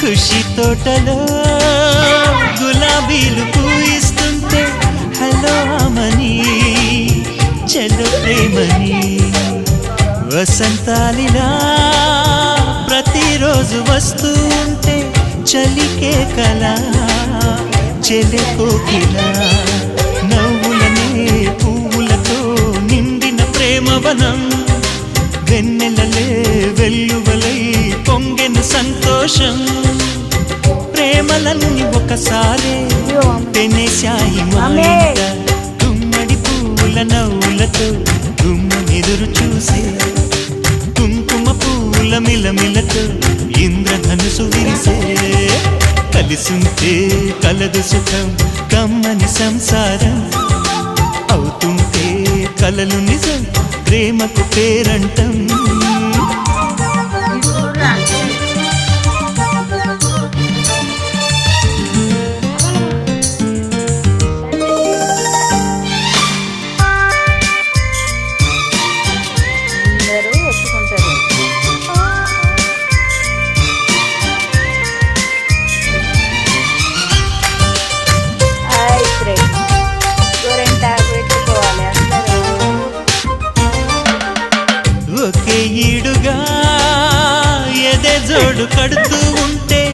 ఖుషి తోటలో గులాబీలు పూయిస్తుంటే హలో అమని చెల్లు ప్రేమని వసంతాలిలా ప్రతిరోజు వస్తూ ఉంటే చలికే కలా చెలె కోకిలా నవ్వులనే పువ్వులతో నిండిన ప్రేమవనం వెన్నెలలే వెల్లువలై పొంగెను సంతోషం ప్రేమలన్నీ ఒకసారే పెనేశాయి మాయంట గుమ్మడి పువ్వుల నవ్వులతో గుమ్మనెదురు చూసే కుంకుమ పువ్వుల మిలమిలతో ఇంద్రధనుసు విరిసే కలిసుంటే కలదు సుఖం కమ్మని సంసారం అవుతుంటే కలలు నిజం ప్రేమకు పేరంటం ఒకే ఈడుగా ఎదే జోడు కడుతూ